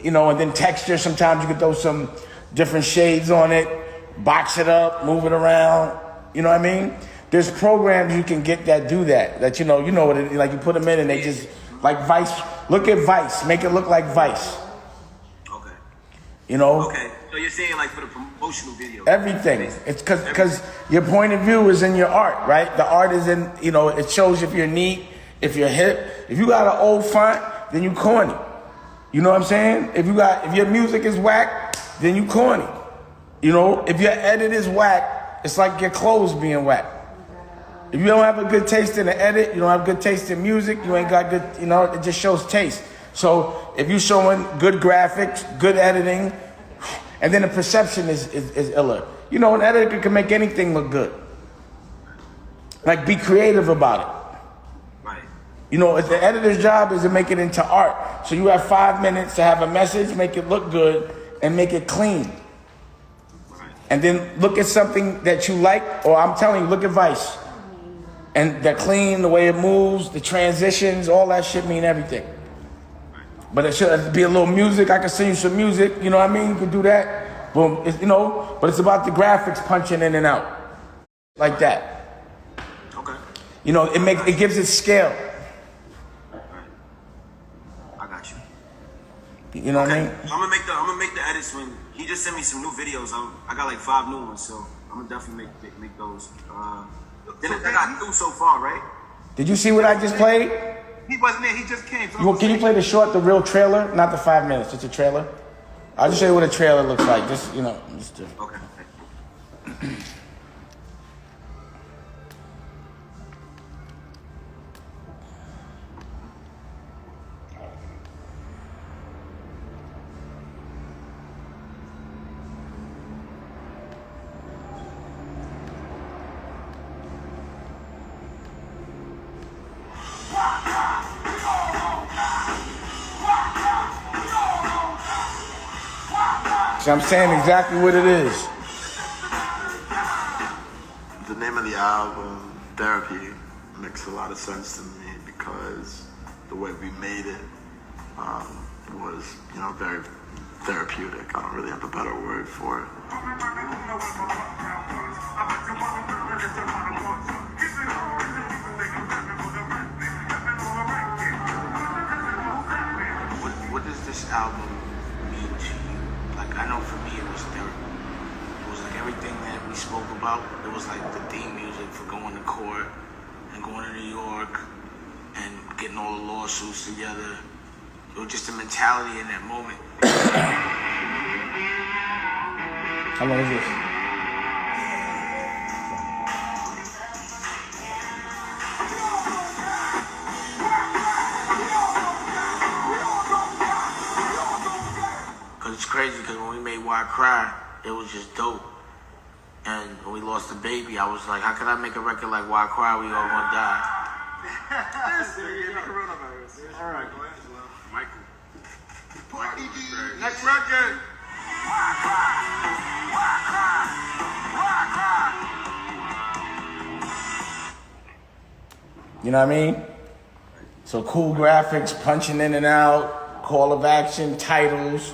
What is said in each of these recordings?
You know, and then texture. Sometimes you can throw some different shades on it, box it up, move it around. You know what I mean? There's programs you can get that do that. That you know what it like. You put them in and they just like Vice. Look at Vice. Make it look like Vice. Okay. You know. Okay. So you're saying like for the promotional video. Everything. It's because your point of view is in your art, right? The art is in. You know, it shows if you're neat, if you're hip. If you got an old font, then you corny. You know what I'm saying? If your music is whack, then you corny. You know, if your edit is whack, it's like your clothes being whack. If you don't have a good taste in the edit, you don't have good taste in music, you ain't got good, you know, it just shows taste. So if you're showing good graphics, good editing, and then the perception is iller. You know, an editor can make anything look good. Like, be creative about it. You know, the editor's job is to make it into art. So you have 5 minutes to have a message, make it look good, and make it clean. And then look at something that you like, or I'm telling you, look at Vice. And the clean, the way it moves, the transitions, all that shit mean everything. But it should be a little music. I can send you some music, you know what I mean? You can do that. Boom, you know, but it's about the graphics punching in and out. Like that. Okay. You know, it gives it scale. You know what I mean? I'm gonna make the edits when he just sent me some new videos. I got like 5 new ones, so I'm gonna definitely make those. Then I got 2 so far, right? Did you see what I just played? He wasn't there. He just came. So Can you play the real trailer? Not the 5 minutes, just a trailer. I'll just show you what a trailer looks like. Just Okay. So I'm saying exactly what it is. The name of the album, Therapy, makes a lot of sense to me because the way we made it was, you know, very therapeutic. I don't really have a better word for it. What does this album mean to you? Like, I know for me it was therapy. It was like everything that we spoke about. It was like the theme music for going to court and going to New York and getting all the lawsuits together. It was just the mentality in that moment. How long is this? It's crazy because when we made Why Cry, it was just dope. And when we lost the baby, I was like, how can I make a record like Why Cry? We all gonna die. All right, Michael. next record. You know what I mean? So cool graphics, punching in and out, call of action, titles.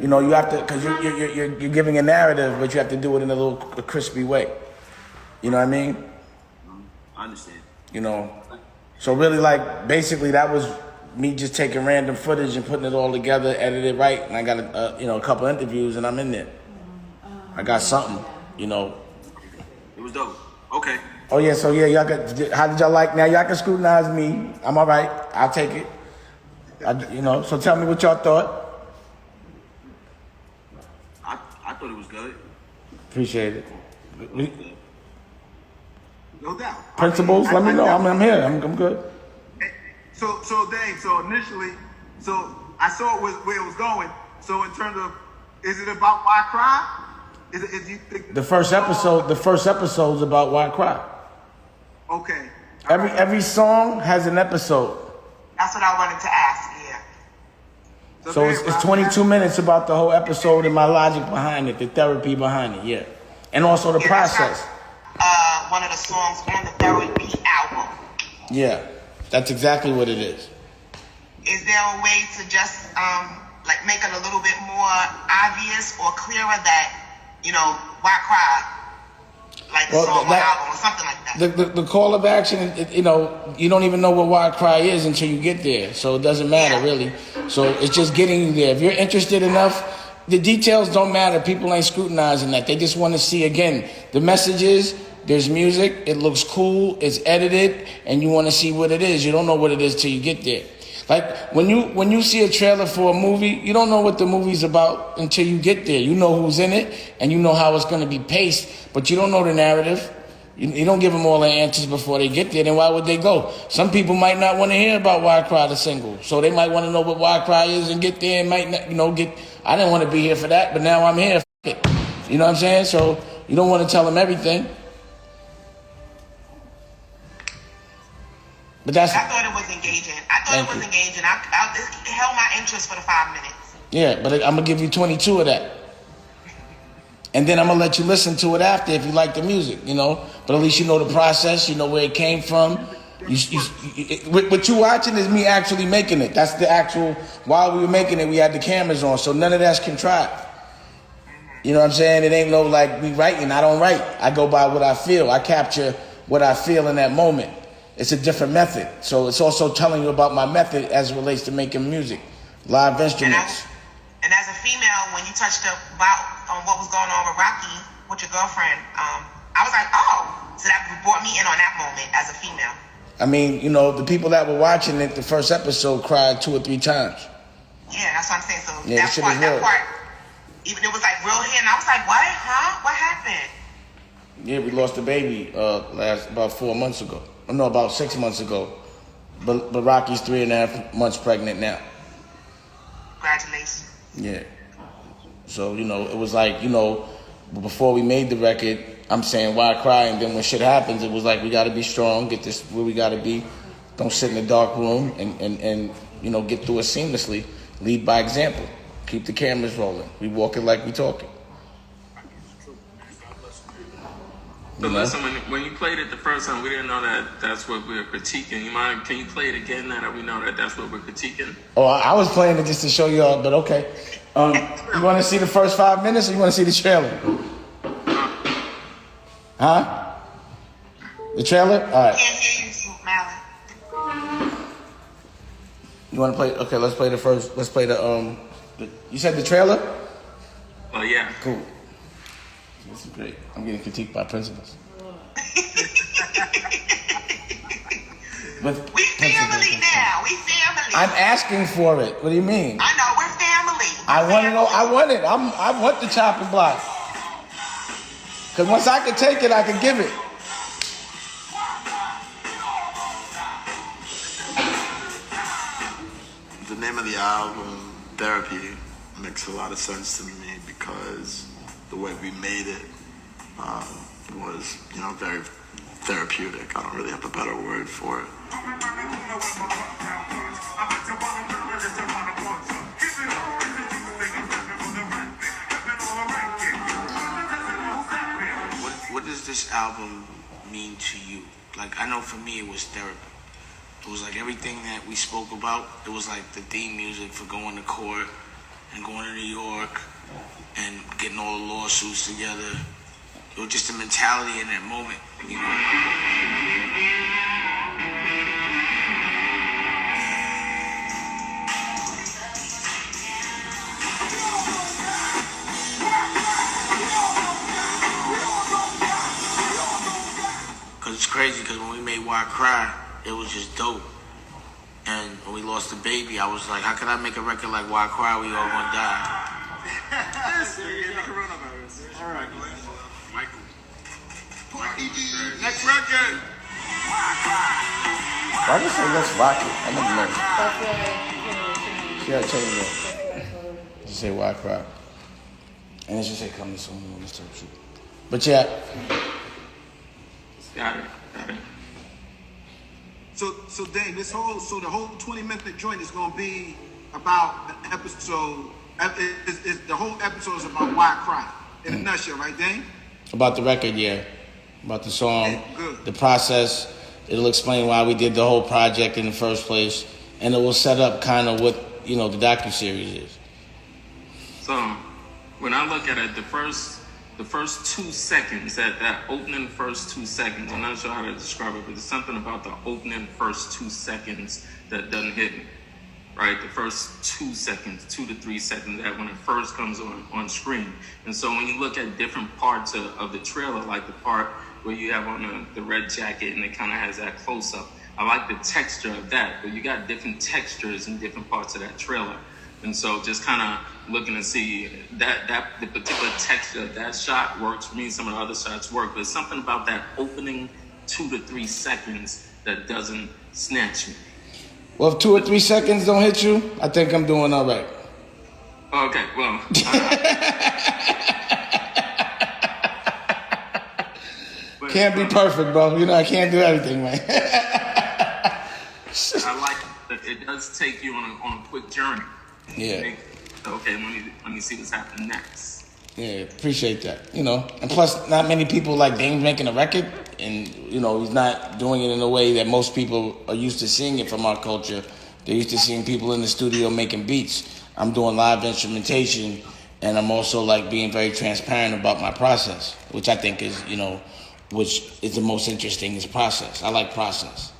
You know, you have to, because you're giving a narrative, but you have to do it in a little crispy way. You know what I mean? I understand. You know, so really, like, basically that was me just taking random footage and putting it all together, edited right, and I got a couple interviews, and I'm in there. I got something, you know. It was dope. Okay. Oh yeah, so yeah, y'all got. How did y'all like? Now y'all can scrutinize me. I'm all right. I'll take it. You know. So tell me what y'all thought. I thought it was good. Appreciate it. No doubt. Principals, let me know. I'm here. I'm good. So Dave. So initially, so I saw it was where it was going. So in terms of, is it about Why Cry? Is you think The first episode's about Why Cry. Okay. Every song has an episode. That's what I wanted to ask, yeah. So it's 22 minutes about the whole episode and my logic behind it, the therapy behind it, yeah. And also the process. One of the songs on the Therapy album. Yeah, that's exactly what it is. Is there a way to just like make it a little bit more obvious or clearer that, you know, why cry? Like the song or album or something like that. The call of action, you know, you don't even know what Why Cry is until you get there. So it doesn't matter really. So it's just getting you there. If you're interested enough, the details don't matter. People ain't scrutinizing that. They just want to see, again, the messages. There's music. It looks cool. It's edited. And you want to see what it is. You don't know what it is till you get there. Like when you see a trailer for a movie, you don't know what the movie's about until you get there. You know who's in it and you know how it's going to be paced, but you don't know the narrative. You don't give them all the answers before they get there. Then why would they go? Some people might not want to hear about Why Cry the single, so they might want to know what Why Cry is and get there and might not, you know, get. I didn't want to be here for that, but now I'm here. F it. You know what I'm saying? So you don't want to tell them everything. But that's. I thought it was engaging. It held my interest for the 5 minutes. Yeah, but I'm gonna give you 22 of that, and then I'm gonna let you listen to it after if you like the music, you know. But at least you know the process, you know where it came from. What you watching is me actually making it. That's the actual. While we were making it, we had the cameras on, so none of that's contrived. You know what I'm saying? It ain't no like we writing. I don't write. I go by what I feel. I capture what I feel in that moment. It's a different method. So it's also telling you about my method as it relates to making music, live instruments. And as a female, when you touched about what was going on with Rocky, with your girlfriend, I was like, oh, so that brought me in on that moment as a female. I mean, you know, the people that were watching it, the first episode cried 2 or 3 times. Yeah, that's what I'm saying. So yeah, that part, even it was like real here, and I was like, what? Huh? What happened? Yeah, we lost a baby about 4 months ago. No, about 6 months ago. But Rocky's 3.5 months pregnant now. Congratulations. Yeah. So, you know, it was like, you know, before we made the record, I'm saying why cry, and then when shit happens, it was like we gotta be strong, get this where we gotta be. Don't sit in the dark room and you know, get through it seamlessly. Lead by example. Keep the cameras rolling. We walk it like we talking. So listen, when you played it the first time, we didn't know that that's what we were critiquing. Can you play it again now that we know that that's what we're critiquing? Oh, I was playing it just to show y'all, but okay. You want to see the first 5 minutes, or you want to see the trailer? Huh? The trailer? All right. Can't hear you, Snoop Malin. You want to play? Okay, let's play the first. Let's play the you said the trailer? Oh yeah. Cool. This is great. I'm getting critiqued by principals. We family now. We family. I'm asking for it. What do you mean? I know, we're family. I want it. I want the chopping block. Because once I can take it, I can give it. The name of the album, Therapy, makes a lot of sense to me because the way we made it was, you know, very therapeutic. I don't really have a better word for it. What does this album mean to you? Like, I know for me it was therapy. It was like everything that we spoke about. It was like the theme music for going to court and going to New York and getting all the lawsuits together. It was just a mentality in that moment, you know? It's crazy because when we made Why Cry, it was just dope. And when we lost the baby, I was like, how can I make a record like Why Cry? We all gonna die. All right. Michael. Next record. Why do you say let's rock it? I never know. Yeah, change it. Just say Why Cry. And it should say coming soon on this type of shit. But yeah. Got it. So Dave, the whole 20-minute joint is gonna be about the episode. The whole episode is about Why Cry in a nutshell, right, Dave? About the record, yeah. About the song, Yeah, good. the process. It'll explain why we did the whole project in the first place, and it will set up kind of what, you know, the docuseries is. So when I look at it, the first 2 seconds, that opening first 2 seconds, I'm not sure how to describe it, but there's something about the opening first 2 seconds that doesn't hit me. Right, the first 2 seconds, 2 to 3 seconds, that when it first comes on screen. And so when you look at different parts of the trailer, like the part where you have on the red jacket and it kind of has that close up, I like the texture of that, but you got different textures in different parts of that trailer. And so just kind of looking to see that the particular texture of that shot works for me. Some of the other shots work, but it's something about that opening 2 to 3 seconds that doesn't snatch me. Well, if 2 or 3 seconds don't hit you, I think I'm doing all right. Okay, well. Can't be perfect, bro. You know, I can't do everything, man. I like that it does take you on a quick journey. Yeah. Okay, let me see what's happening next. Yeah, appreciate that. You know, and plus, not many people like Dame's making a record, and you know, he's not doing it in a way that most people are used to seeing it from our culture. They're used to seeing people in the studio making beats. I'm doing live instrumentation, and I'm also like being very transparent about my process, which I think is, you know, which is the most interesting is process. I like process.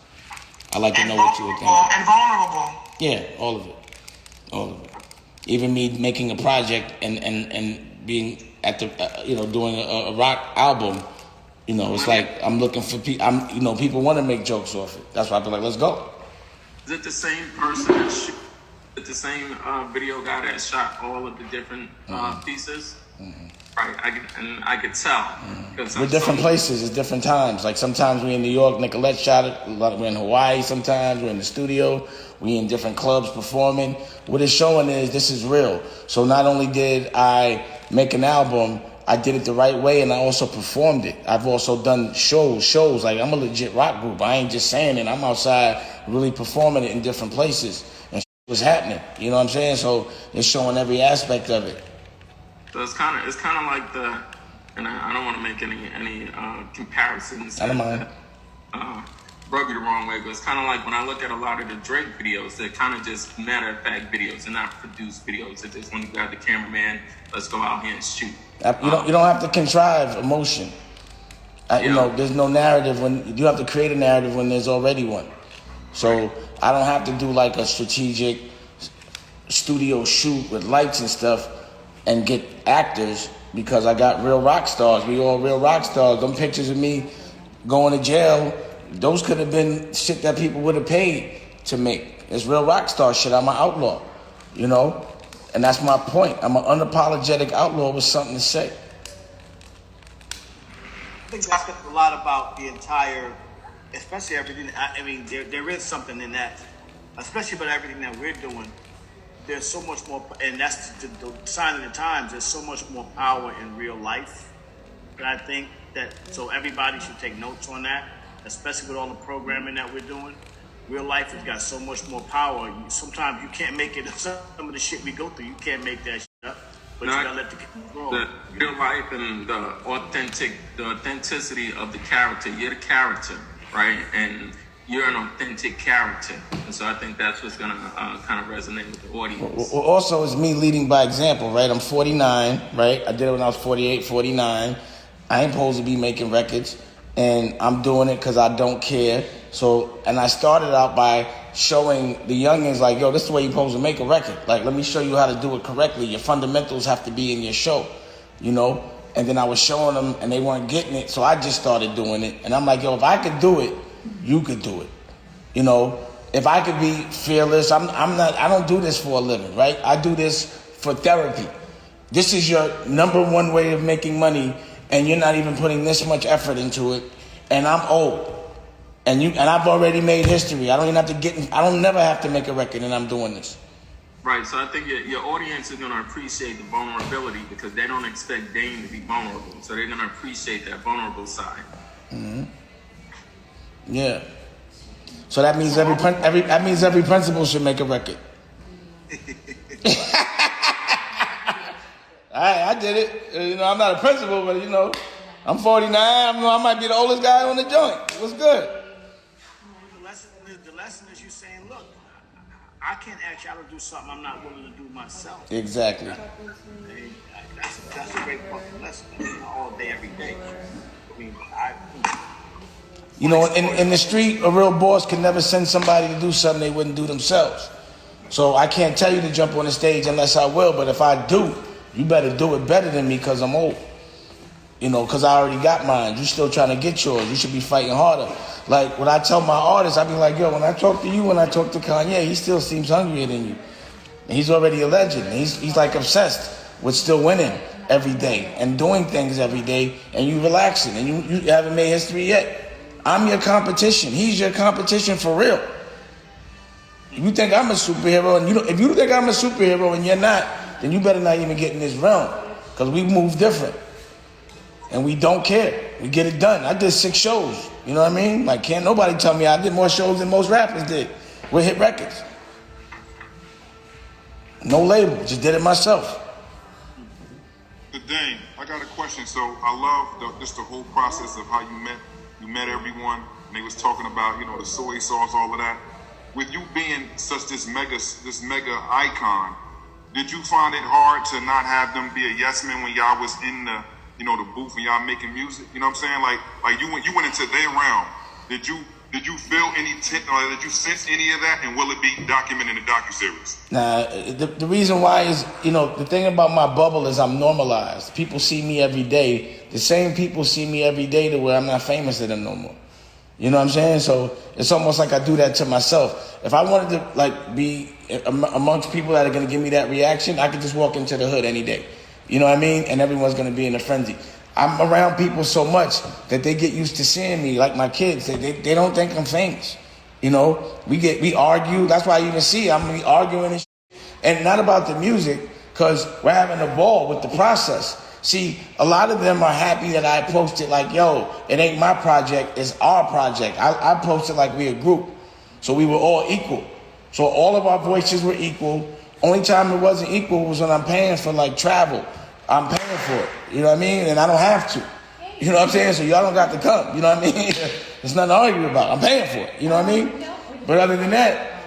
I like to know what you were thinking. And vulnerable. Yeah, all of it. All of it. Even me making a project and being at the, doing a rock album, you know, it's like I'm looking for people. People want to make jokes off it. That's why I be like, let's go. Is it the same person that Is it the same video guy that shot all of the different pieces? Mm-hmm. Right, I could tell. We're different places, it's different times. Like sometimes we're in New York, Nicolette shot it. We're in Hawaii sometimes, we're in the studio. We in different clubs performing. What it's showing is this is real. So not only did I make an album, I did it the right way, and I also performed it. I've also done shows. Like I'm a legit rock group. I ain't just saying it. I'm outside really performing it in different places. And was happening. You know what I'm saying? So it's showing every aspect of it. So it's kind of like and I don't want to make any comparisons. I don't mind. Rub you the wrong way, but it's kind of like when I look at a lot of the Drake videos, they're kind of just matter-of-fact videos. They're not produced videos. It's just when you grab the cameraman, let's go out here and shoot. You don't have to contrive emotion. You know, there's no narrative when you have to create a narrative when there's already one. So I don't have to do like a strategic studio shoot with lights and stuff and get actors because I got real rock stars. We all real rock stars. Them pictures of me going to jail, those could have been shit that people would have paid to make. It's real rock star shit. I'm an outlaw, you know? And that's my point. I'm an unapologetic outlaw with something to say. I think that's a lot about the entire, especially everything. I mean, there is something in that, especially about everything that we're doing. There's so much more, and that's the sign of the times. There's so much more power in real life. And I think that, so everybody should take notes on that, especially with all the programming that we're doing. Real life has got so much more power. Sometimes you can't make it, some of the shit we go through, you can't make that shit up. But you gotta let the camera roll. The real life and the authenticity of the character. You're the character, right? And you're an authentic character. And so I think that's what's gonna kind of resonate with the audience. Well, also, it's me leading by example, right? I'm 49, right? I did it when I was 48, 49. I ain't supposed to be making records, and I'm doing it because I don't care. So, and I started out by showing the youngins like, yo, this is the way you're supposed to make a record. Like, let me show you how to do it correctly. Your fundamentals have to be in your show, you know? And then I was showing them, and they weren't getting it, so I just started doing it. And I'm like, yo, if I could do it, you could do it. You know, if I could be fearless, I don't do this for a living, right? I do this for therapy. This is your number one way of making money, and you're not even putting this much effort into it. And I'm old. And I've already made history. I don't never have to make a record, and I'm doing this. Right, so I think your audience is going to appreciate the vulnerability because they don't expect Dame to be vulnerable. So they're going to appreciate that vulnerable side. Mm-hmm. Yeah. So that means every principal should make a record. I did it. You know, I'm not a principal, but you know, I'm 49. I might be the oldest guy on the joint. What's good? The lesson is you saying, look, I can't ask y'all to do something I'm not willing to do myself. Exactly. And that's a great fucking lesson. I mean, all day, every day. I mean, You know, in the street, a real boss can never send somebody to do something they wouldn't do themselves. So I can't tell you to jump on the stage unless I will, but if I do, you better do it better than me because I'm old. You know, because I already got mine. You still trying to get yours. You should be fighting harder. Like, when I tell my artists, I be like, yo, when I talk to you, when I talk to Kanye, he still seems hungrier than you. And he's already a legend. He's like obsessed with still winning every day and doing things every day, and you relaxing, and you haven't made history yet. I'm your competition. He's your competition for real. You think I'm a superhero, and if you think I'm a superhero and you're not, then you better not even get in this realm, because we move different. And we don't care. We get it done. I did 6 shows. You know what I mean? Like, can't nobody tell me I did more shows than most rappers did with hit records. No label. Just did it myself. Good Dame, I got a question. So I love just the whole process of how you met everyone, and they was talking about, you know, the soy sauce, all of that. With you being such this mega icon, did you find it hard to not have them be a yes man when y'all was in the, you know, the booth and y'all making music? You know what I'm saying? Like you went into their realm. Did you feel any did you sense any of that, and will it be documented in the docuseries? Nah, the reason why is, you know, the thing about my bubble is I'm normalized. People see me every day. The same people see me every day to where I'm not famous to them no more. You know what I'm saying? So it's almost like I do that to myself. If I wanted to like be amongst people that are going to give me that reaction, I could just walk into the hood any day. You know what I mean? And everyone's going to be in a frenzy. I'm around people so much that they get used to seeing me, like my kids. They don't think I'm famous. You know, we argue. That's why you even see I'm gonna be arguing and shit. And not about the music, because we're having a ball with the process. See, a lot of them are happy that I posted like, yo, it ain't my project, it's our project. I posted like we a group. So we were all equal. So all of our voices were equal. Only time it wasn't equal was when I'm paying for like travel. I'm paying for it. You know what I mean? And I don't have to. You know what I'm saying? So y'all don't got to come. You know what I mean? There's nothing to argue about. I'm paying for it. You know what I mean? But other than that,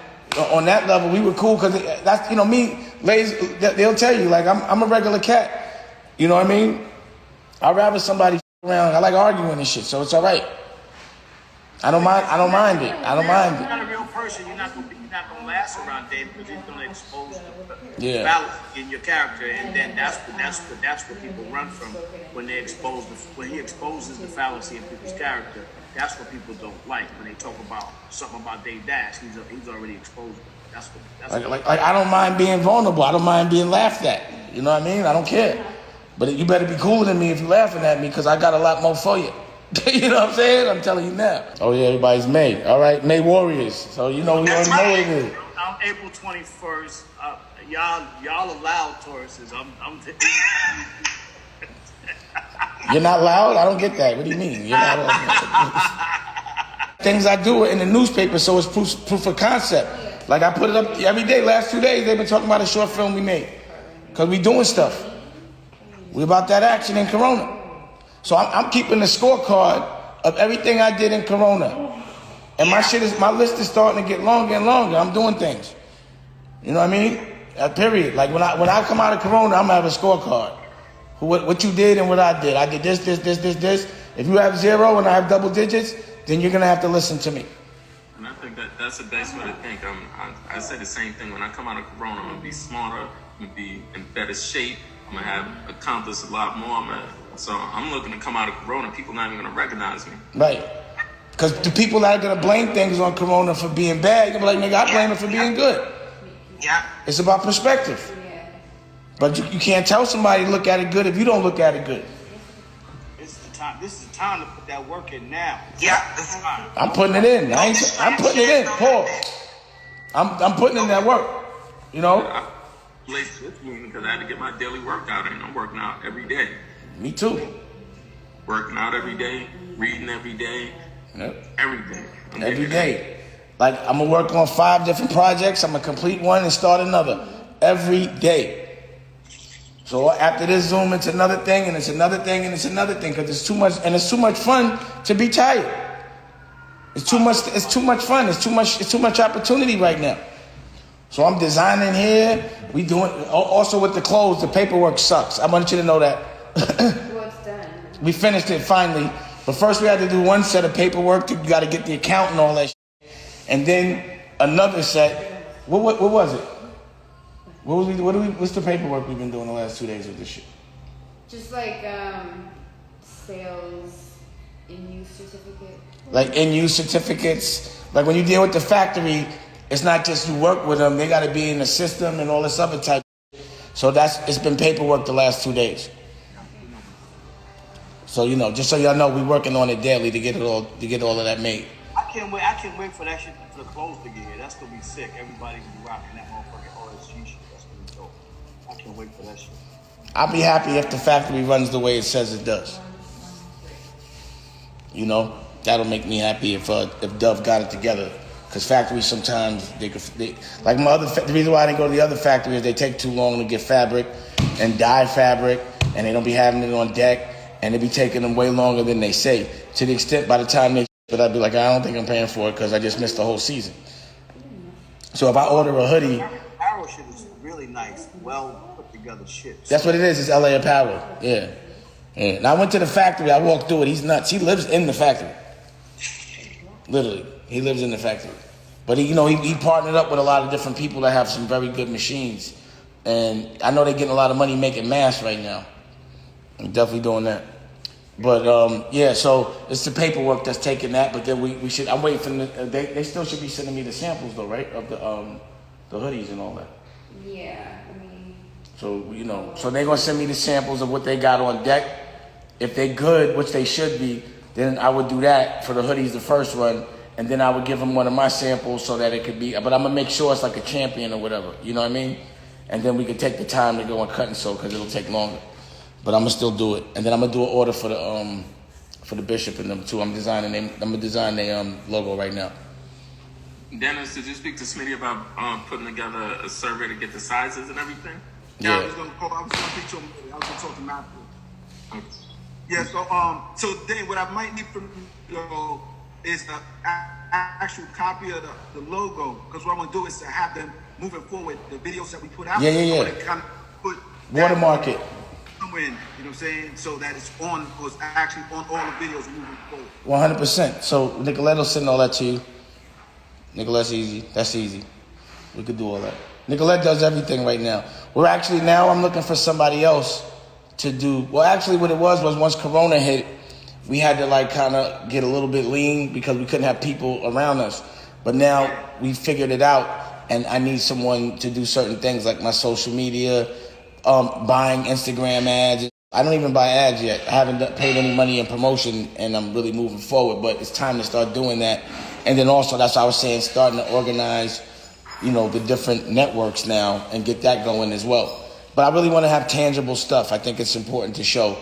on that level, we were cool because that's, you know, me, ladies, they'll tell you, like, I'm a regular cat. You know what I mean? I'd rather somebody around. I like arguing and shit, so it's all right. I don't mind it. I don't mind If it. you're not a real person, you're not gonna last around Dave, because he's gonna expose the fallacy in your character, and then that's what people run from when he exposes the fallacy in people's character. That's what people don't like when they talk about something about Dave Dash. He's already exposed it. That's Like I don't mind being vulnerable. I don't mind being laughed at. You know what I mean? I don't care. But you better be cooler than me if you're laughing at me, because I got a lot more for you. You know what I'm saying? I'm telling you now. Oh yeah, everybody's May. All right, May Warriors. So you know, we already know what it is. I'm April 21st. Y'all are loud Tauruses. I'm You're not loud? I don't get that. What do you mean? You're not loud. Things I do in the newspaper, so it's proof of concept. Like I put it up every day. Last 2 days, they've been talking about a short film we made. Because we doing stuff. We about that action in Corona. So I'm keeping the scorecard of everything I did in Corona. And my list is starting to get longer and longer. I'm doing things. You know what I mean? Period. Like when I come out of Corona, I'm gonna have a scorecard. What you did and what I did. I did this. If you have 0 and I have double digits, then you're gonna have to listen to me. And I think that's the best way to think. I say the same thing. When I come out of Corona, I'm gonna be smarter. I'm gonna be in better shape. I'm gonna have accomplished a lot more. So I'm looking to come out of Corona. People not even gonna recognize me. Right. Because the people that are gonna blame things on Corona for being bad, they'll be like, nigga, I blame it for being good. Yeah. It's about perspective. But you can't tell somebody to look at it good if you don't look at it good. This is the time to put that work in now. Yeah. I'm putting it in. I'm putting it in. Paul. I'm putting in that work. You know? I late this morning because I had to get my daily workout in. I'm working out every day. Me too. Working out every day, reading every day, everything. Every day. Like, I'm going to work on 5 different projects. I'm going to complete one and start another. Every day. So after this Zoom, it's another thing, and it's another thing, and it's another thing, because it's too much, and it's too much fun to be tired. It's too much fun. It's too much opportunity right now. So I'm designing here. We doing also with the clothes. The paperwork sucks. I want you to know that. Well, it's done. We finished it finally, but first we had to do one set of paperwork. You got to get the account and all that, and then another set. What was it? What's the paperwork we've been doing the last 2 days with this shit? Just like sales in-use certificate. Like in-use certificates. Like when you deal with the factory, it's not just you work with them. They got to be in the system and all this other type. So it's been paperwork the last 2 days. So just so y'all know, we're working on it daily to get all of that made. I can't wait for that shit, for the clothes to get here. That's gonna be sick. Everybody gonna be rocking that motherfucking OSG shit. That's gonna be dope. I can't wait for that shit. I'll be happy if the factory runs the way it says it does. That'll make me happy if Dove got it together. Because factories sometimes the reason why I didn't go to the other factory is they take too long to get fabric and dye fabric, and they don't be having it on deck, and they be taking them way longer than they say. To the extent by the time they but I'd be like, I don't think I'm paying for it because I just missed the whole season. So if I order a hoodie, Arrow shit is really nice, well put together shit. That's what it is. It's LA Apparel. Yeah. And I went to the factory. I walked through it. He's nuts. He lives in the factory. Literally, he lives in the factory. But he partnered up with a lot of different people that have some very good machines, and I know they're getting a lot of money making masks right now. I'm definitely doing that. But so it's the paperwork that's taking that. But then we should. I'm waiting for them. They still should be sending me the samples though, right? Of the hoodies and all that. Yeah, I mean. So so they're gonna send me the samples of what they got on deck. If they good, which they should be, then I would do that for the hoodies the first run, and then I would give them one of my samples so that it could be. But I'm gonna make sure it's like a champion or whatever. You know what I mean? And then we could take the time to go and cut and sew because it'll take longer. But I'm gonna still do it, and then I'm gonna do an order for the Bishop and them too. I'm gonna design their logo right now. Dennis, did you speak to Smitty about putting together a survey to get the sizes and everything? Yeah, I Yeah. was gonna speak to him. I was gonna talk to him after. Okay. Yeah, so then what I might need from you is an actual copy of the logo, because what I want to do is to have them moving forward, the videos that we put out. Yeah. I want to kind of put Watermark it. somewhere in, you know what I'm saying, so that it's actually on all the videos moving forward. 100%. So Nicolette will send all that to you. Nicolette's easy. That's easy. We could do all that. Nicolette does everything right now. I'm looking for somebody else to do. Well, actually, what it was once Corona hit, we had to kind of get a little bit lean because we couldn't have people around us. But now we figured it out, and I need someone to do certain things like my social media, buying Instagram ads. I don't even buy ads yet. I haven't paid any money in promotion, and I'm really moving forward. But it's time to start doing that. And then also, that's what I was saying, starting to organize, the different networks now and get that going as well. But I really want to have tangible stuff. I think it's important to show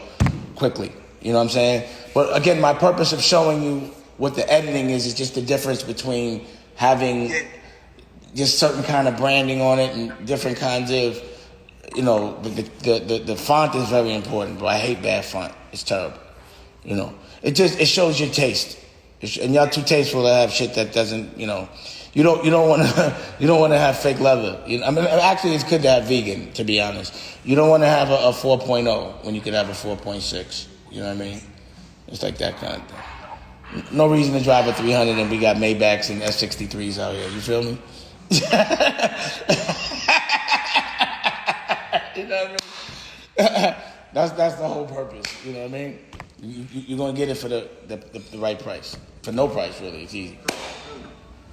quickly. You know what I'm saying? But again, my purpose of showing you what the editing is just the difference between having just certain kind of branding on it and different kinds of, the font is very important, but I hate bad font. It's terrible. It shows your taste. And y'all too tasteful to have shit that doesn't, you don't want to have fake leather. Actually, it's good to have vegan, to be honest. You don't want to have a 4.0 when you could have a 4.6. You know what I mean? It's like that kind of thing. No reason to drive a 300 and we got Maybachs and S63s out here. You feel me? You know what I mean? That's the whole purpose. You know what I mean? You're gonna get it for the right price. For no price, really. It's easy.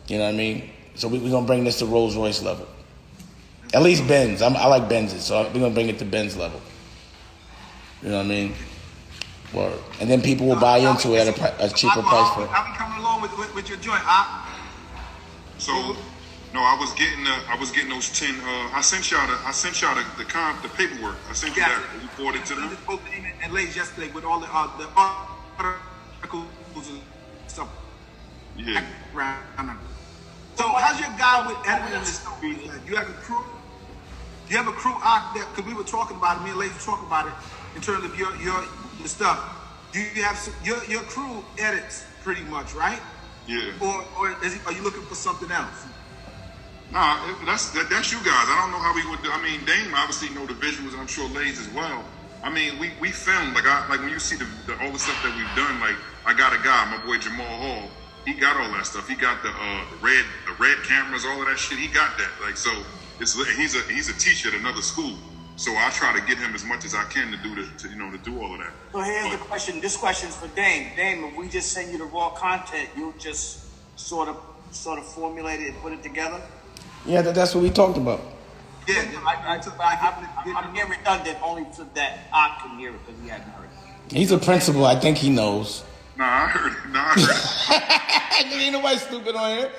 You know what I mean? So we're gonna bring this to Rolls Royce level. At least Benz. I like Benzes, so we're gonna bring it to Benz level. You know what I mean? Word. And then people will buy into it at a cheaper price for it. I'll be coming along with your joint. So, no, I was getting those 10. I sent y'all the paperwork. I sent you that. You forwarded it to them. I just spoke to him and Lays yesterday with all the articles and stuff. Yeah. So how's your guy with editing this stuff? You have a crew? You have a crew out there? Because we were talking about it. Me and Lays were talking about it in terms of your stuff. Do you have your crew edits pretty much, right? Yeah. Or are you looking for something else? Nah, that's you guys. I don't know how we would do. I mean, Dame obviously know the visuals, and I'm sure Lays as well. I mean, we filmed like when you see all the stuff that we've done. Like I got a guy, my boy Jamal Hall. He got all that stuff. He got the red cameras, all of that shit. He got that. Like so, he's a teacher at another school. So I try to get him as much as I can to do to do all of that. So here's the question. This question's for Dame. Dame, if we just send you the raw content, you'll just sort of formulate it and put it together. Yeah, that's what we talked about. Yeah, I'm being redundant only so that I can hear it because he hadn't heard it. He's a principal. I think he knows. Nah, I heard it. Ain't nobody stupid on here.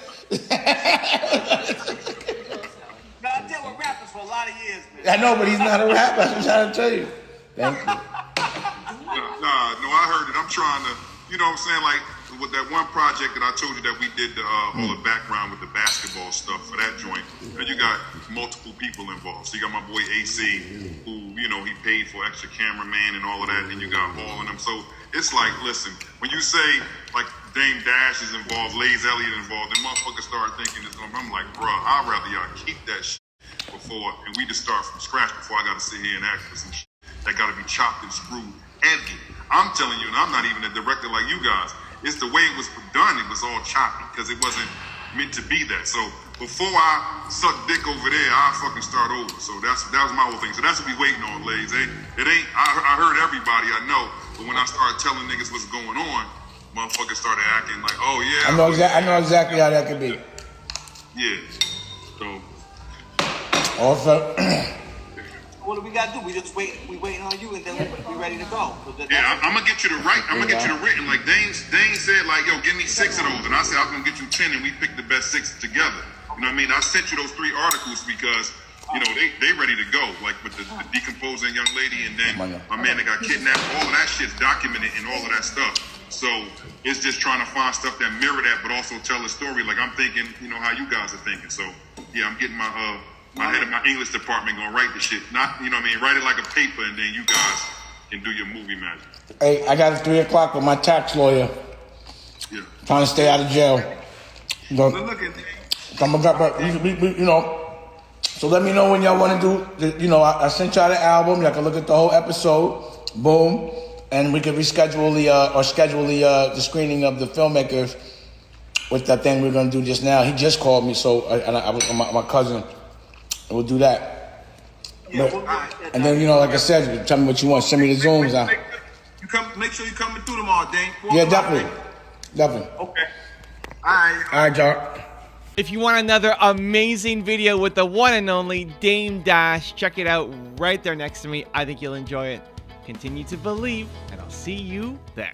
Now, I dealt with rappers for a lot of years, man. I know, but he's not a rapper. I'm trying to tell you. Thank you. No, I heard it. I'm trying to, you know what I'm saying? Like, with that one project that I told you that we did all the background with the basketball stuff for that joint, and you got multiple people involved. So you got my boy AC, who, you know, he paid for extra cameraman and all of that, and you got Hall and them. So it's like, listen, when you say, like, Dame Dash is involved, Lays Elliott involved, then motherfuckers start thinking it's going to, I'm like, bruh, I'd rather y'all keep that shit before, and we just start from scratch before I got to sit here and act for some shit that got to be chopped and screwed. And I'm telling you, and I'm not even a director like you guys, it's the way it was done, it was all choppy, because it wasn't meant to be that. So before I suck dick over there, I fucking start over. So that was my whole thing. So that's what we waiting on, Lays. It ain't, I heard everybody, I know, but when I started telling niggas what's going on, motherfuckers started acting like, oh yeah. I know exactly how that could be. Yeah. So. Also. What do we gotta do? We just wait. We waiting on you, and then we ready to go. Yeah, I'm gonna get you the right. I'm gonna get you the written. Like Dane said, like, yo, give me 6 of those, and I said I'm gonna get you 10, and we picked the best 6 together. You know what I mean? I sent you those 3 articles because you know they ready to go. Like with the decomposing young lady, and then my man that got kidnapped. All of that shit's documented and all of that stuff. So it's just trying to find stuff that mirror that, but also tell a story. Like I'm thinking, you know how you guys are thinking. So yeah, I'm getting my head of my English department gonna write the shit. Not, you know what I mean, write it like a paper, and then you guys can do your movie magic. Hey, I got it 3 o'clock with my tax lawyer. Yeah. Trying to stay out of jail. Good looking. You know, so let me know when y'all want to do, you know, I sent y'all the album. Y'all can look at the whole episode. Boom. And we can reschedule schedule the screening of the filmmakers with that thing we're going to do just now. He just called me, so I was my cousin. We'll do that. Yeah, and then, you know, like I said, tell me what you want. Send me the Zooms. Make sure you coming through tomorrow, Dane. Yeah, definitely. Definitely. Okay. All right, y'all. If you want another amazing video with the one and only Dame Dash, check it out right there next to me. I think you'll enjoy it. Continue to believe, and I'll see you there.